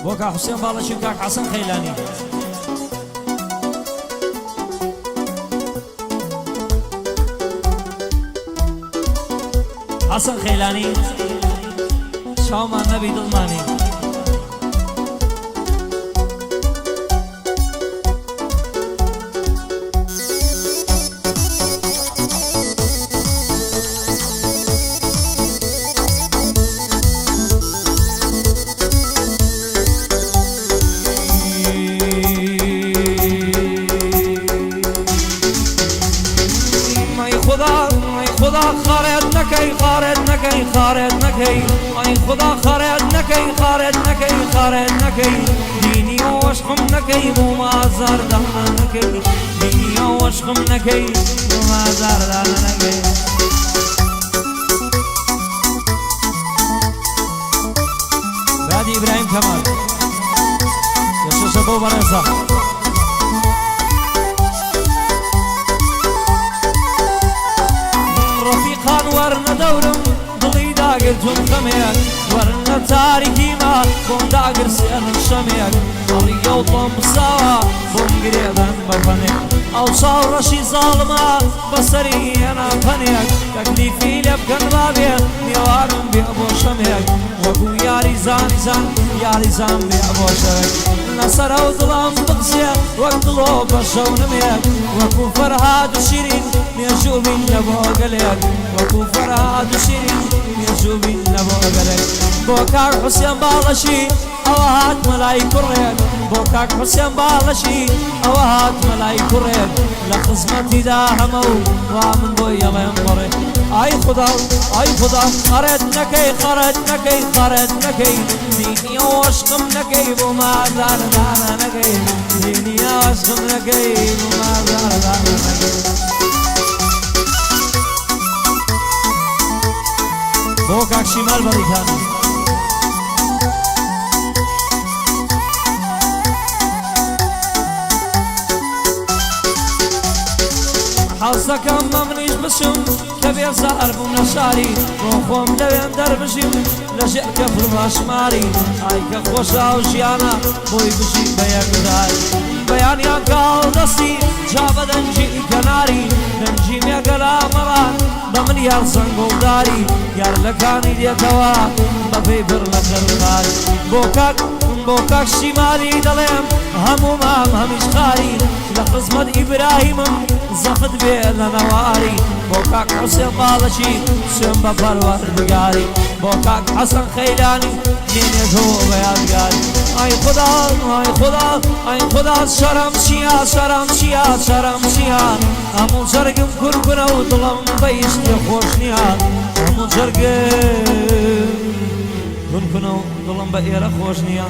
بوكا حسين بالشي كاك حسن خيلاني حسن خيلاني شاوما نبي ضماني خدا خارج نکی خارج نکی خارج نکی ای خدا خارج نکی خارج نکی خارج نکی دینی و عشقم نکی بو مازار دهن نکی دینی و عشقم نکی بو مازار دهن نکی بعد ابراهیم کمال یشو سبو برنسا رفيقان ورنا دورم ضلي داقر جون خميك ورنا تاريخي ما بوم داقر سيان الشميك طريقة وطم سوا بوم قريبا بفنك او صار رشي ظالما بصري انا فنيك تكليفي لبكن بابي نيوارم بأبو شميك وكو ياري زان زان ياري زان بأبو شميك نصر او ظلام بقسيا وقت لو بشو نميك وكو فرهاد وشيرين يشوفين لبو قليك وكو فرهاد وشيرين يشوفين لبو قليك بوكاك حسين بالشي اوهات ملاي كريك بوكاك حسين بالشي اوهات ملاي كريك لخزمتي داهمو وامن بويا ما ينقري اي خدا خرج نكي خرج نكي خرج نكي ديني واشقم نكي بما زال دانا نكي ديني واشقم نكي بما زال دانا نكي بوكاك شمال بريتاني حظك اما منيش بسم كبير زهر بمنشاري روخوم لوين دربشم لجئ كفر باشماري اي كخوشا وشيانا بوي بشي بيك داري بيان يا قال دستي جاب دنجي كناري دنجي ميا قلا مران بمن يار زنقو داري يار لكاني ديتوا بفيبر لخرخاري بوكاك شمالي دليم همو مام همش خاري لخزمت ابراهيم زفت بينا نواري بوكاك حسين بالشي سنبا برور بقاري بوكاك حسن خيلاني مين يزهو بيادقاري اي خدا شرم شيا شرم شيا شرم شيا همون جرقم كركنا وطلم بيشتي خوشنيا همون جرقم كركنا وطلم بيرا خوشنيا